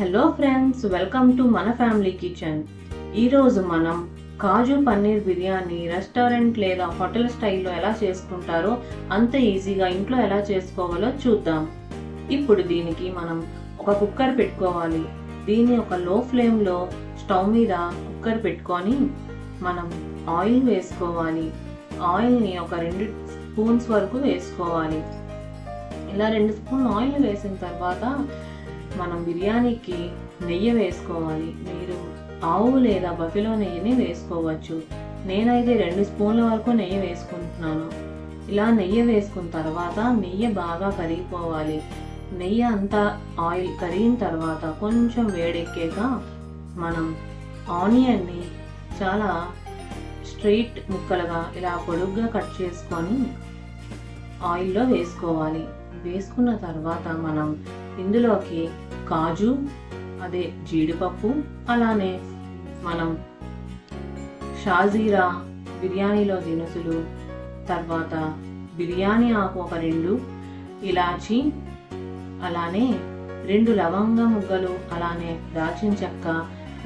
Hello friends, welcome to మన family kitchen. ఈరోజు మనం కాజు పన్నీర్ బిర్యానీ రెస్టారెంట్ లేదా హోటల్ స్టైల్లో ఎలా చేసుకుంటారో అంత ఈజీగా ఇంట్లో ఎలా చేసుకోవాలో చూద్దాం. ఇప్పుడు దీనికి మనం ఒక కుక్కర్ పెట్టుకోవాలి. దీన్ని ఒక లో ఫ్లేమ్లో స్టవ్ మీద కుక్కర్ పెట్టుకొని మనం ఆయిల్ వేసుకోవాలి. ఆయిల్ని ఒక 2 స్పూన్స్ వరకు వేసుకోవాలి. ఇలా 2 స్పూన్ ఆయిల్ వేసిన తర్వాత మనం బిర్యానీకి నెయ్యి వేసుకోవాలి. మీరు ఆవు లేదా బఫెలో నెయ్యిని వేసుకోవచ్చు. నేనైతే 2 స్పూన్ల వరకు నెయ్యి వేసుకుంటున్నాను. ఇలా నెయ్యి వేసుకున్న తర్వాత నెయ్యి బాగా కరిగిపోవాలి. నెయ్యి అంతా ఆయిల్ కరిగిన తర్వాత కొంచెం వేడెక్కాక మనం ఆనియన్ని చాలా స్ట్రైట్ ముక్కలుగా ఇలా పొడుగ్గా కట్ చేసుకొని ఆయిల్లో వేసుకోవాలి. వేసుకున్న తర్వాత మనం ఇందులోకి కాజు, అదే జీడిపప్పు, అలానే మనం షాజీరా బిర్యానీలో దినుసులు, తర్వాత బిర్యానీ ఆకు ఒక 2, ఇలాచి, అలానే 2 లవంగ ముగ్గలు, అలానే దాల్చిన చెక్క,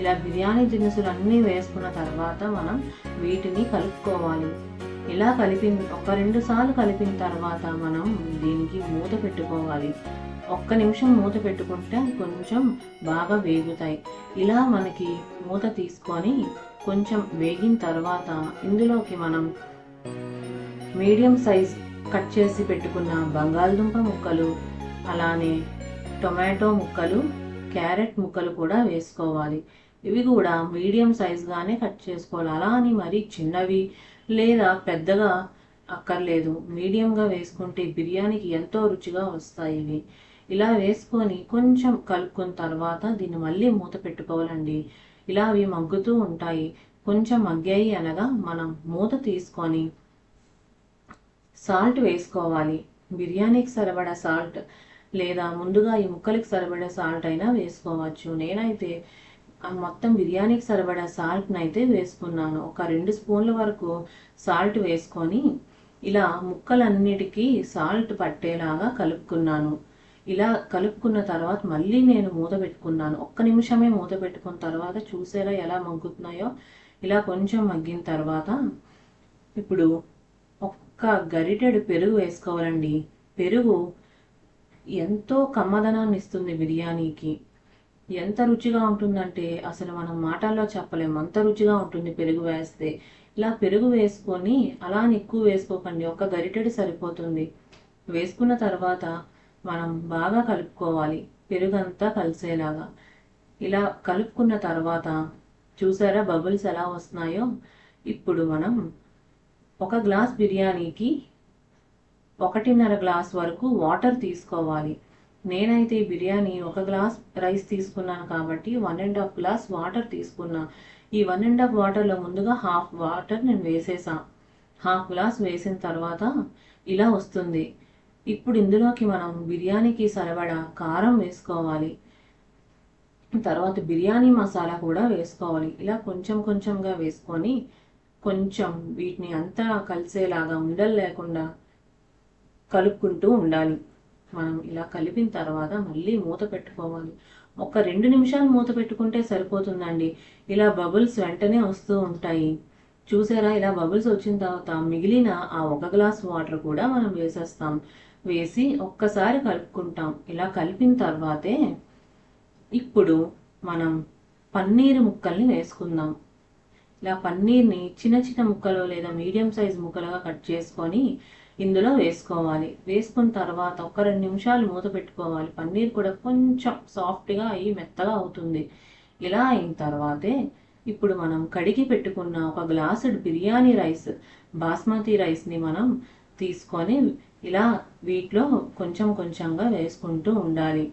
ఇలా బిర్యానీ దినుసులు అన్నీ వేసుకున్న తర్వాత మనం వీటిని కలుపుకోవాలి. ఇలా ఒక 2 సార్లు కలిపిన తర్వాత మనం దీనికి మూత పెట్టుకోవాలి. 1 నిమిషం మూత పెట్టుకుంటే కొంచెం బాగా వేగుతాయి. ఇలా మనకి మూత తీసుకొని కొంచెం వేగిన తర్వాత ఇందులోకి మనం మీడియం సైజ్ కట్ చేసి పెట్టుకున్న బంగాళదుంప ముక్కలు, అలానే టొమాటో ముక్కలు, క్యారెట్ ముక్కలు కూడా వేసుకోవాలి. ఇవి కూడా మీడియం సైజ్గానే కట్ చేసుకోవాలి. అలా అని మరీ చిన్నవి లేదా పెద్దగా అక్కర్లేదు. మీడియంగా వేసుకుంటే బిర్యానీకి ఎంతో రుచిగా వస్తాయి ఇవి. ఇలా వేసుకొని కొంచెం కలుపుకున్న తర్వాత దీన్ని మళ్ళీ మూత పెట్టుకోవాలండి. ఇలా అవి మగ్గుతూ ఉంటాయి. కొంచెం మగ్గాయి అనగా మనం మూత తీసుకొని సాల్ట్ వేసుకోవాలి. బిర్యానీకి సరిపడా సాల్ట్ లేదా ముందుగా ఈ ముక్కలకి సరిపడా సాల్ట్ అయినా వేసుకోవచ్చు. నేనైతే మొత్తం బిర్యానీకి సరిపడా సాల్ట్ని అయితే వేసుకున్నాను. ఒక 2 స్పూన్ల వరకు సాల్ట్ వేసుకొని ఇలా ముక్కలన్నిటికీ సాల్ట్ పట్టేలాగా కలుపుకున్నాను. ఇలా కలుపుకున్న తర్వాత మళ్ళీ నేను మూత పెట్టుకున్నాను. 1 నిమిషమే మూత పెట్టుకున్న తర్వాత చూసేలా ఎలా మగ్గుతున్నాయో ఇలా కొంచెం మగ్గిన తర్వాత ఇప్పుడు 1 గరిటెడు పెరుగు వేసుకోవాలండి. పెరుగు ఎంతో కమ్మదనాన్ని ఇస్తుంది బిర్యానీకి. ఎంత రుచిగా ఉంటుందంటే అసలు మనం మాటల్లో చెప్పలేము, అంత రుచిగా ఉంటుంది పెరుగు వేస్తే. ఇలా పెరుగు వేసుకొని అలా ఎక్కువ వేసుకోకండి, 1 గరిటెడు సరిపోతుంది. వేసుకున్న తర్వాత మనం బాగా కలుపుకోవాలి, పెరుగంతా కలిసేలాగా. ఇలా కలుపుకున్న తర్వాత చూసారా బబుల్స్ ఎలా వస్తున్నాయో. ఇప్పుడు మనం 1 గ్లాస్ బిర్యానీకి 1.5 గ్లాస్ వరకు వాటర్ తీసుకోవాలి. నేనైతే బిర్యానీ 1 గ్లాస్ రైస్ తీసుకున్నాను కాబట్టి 1.5 గ్లాస్ వాటర్ తీసుకున్నా. ఈ 1.5 వాటర్లో ముందుగా హాఫ్ వాటర్ నేను వేసేసా. హాఫ్ గ్లాస్ వేసిన తర్వాత ఇలా వస్తుంది. ఇప్పుడు ఇందులోకి మనం బిర్యానీకి సరిపడా కారం వేసుకోవాలి. తర్వాత బిర్యానీ మసాలా కూడా వేసుకోవాలి. ఇలా కొంచెం కొంచెంగా వేసుకొని కొంచెం వీటిని అంతా కలిసేలాగా ఉండలు లేకుండా కలుపుకుంటూ ఉండాలి. మనం ఇలా కలిపిన తర్వాత మళ్ళీ మూత పెట్టుకోవాలి. 2 నిమిషాలు మూత పెట్టుకుంటే సరిపోతుందండి. ఇలా బబుల్స్ వెంటనే వస్తూ ఉంటాయి. చూసారా, ఇలా బబుల్స్ వచ్చిన తర్వాత మిగిలిన ఆ 1 గ్లాస్ వాటర్ కూడా మనం వేసేస్తాం. వేసి ఒక్కసారి కలుపుకుంటాం. ఇలా కలిపిన తర్వాతే ఇప్పుడు మనం పన్నీర్ ముక్కల్ని వేసుకుందాం. ఇలా పన్నీర్ని చిన్న చిన్న ముక్కలు లేదా మీడియం సైజ్ ముక్కలుగా కట్ చేసుకొని ఇందులో వేసుకోవాలి. వేసుకున్న తర్వాత 2 నిమిషాలు మూత పెట్టుకోవాలి. పన్నీర్ కూడా కొంచెం సాఫ్ట్గా అయ్యి మెత్తగా అవుతుంది. ఇలా అయిన తర్వాతే ఇప్పుడు మనం కడిగి పెట్టుకున్న 1 గ్లాసుడు బిర్యానీ రైస్, బాస్మతి రైస్ని మనం తీసుకొని ఇలా వీటిలో కొంచెం కొంచెంగా వేసుకుంటూ ఉండాలి.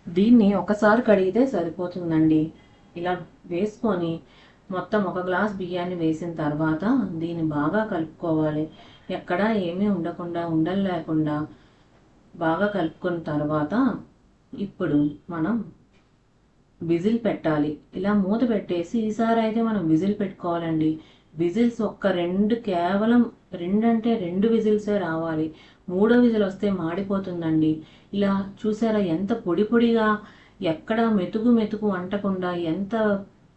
దీన్ని ఒకసారి కడిగితే సరిపోతుందండి. ఇలా వేసుకొని మొత్తం 1 గ్లాస్ బియ్యాన్ని వేసిన తర్వాత దీన్ని బాగా కలుపుకోవాలి. ఎక్కడా ఏమీ ఉండకుండా, ఉండలు లేకుండా బాగా కలుపుకున్న తర్వాత ఇప్పుడు మనం విజిల్ పెట్టాలి. ఇలా మూత పెట్టేసి ఈసారి అయితే మనం విజిల్ పెట్టుకోవాలండి. విజిల్స్ 2 కేవలం 2 అంటే 2 విజిల్సే రావాలి. 3వ విజిల్ వస్తే మాడిపోతుందండి. ఇలా చూసారా ఎంత పొడి పొడిగా, ఎక్కడ మెతుకు మెతుకు అంటకుండా ఎంత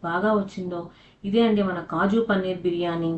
బాగా వచ్చిందో. ఇదే అండి మన కాజు పన్నీర్ బిర్యానీ.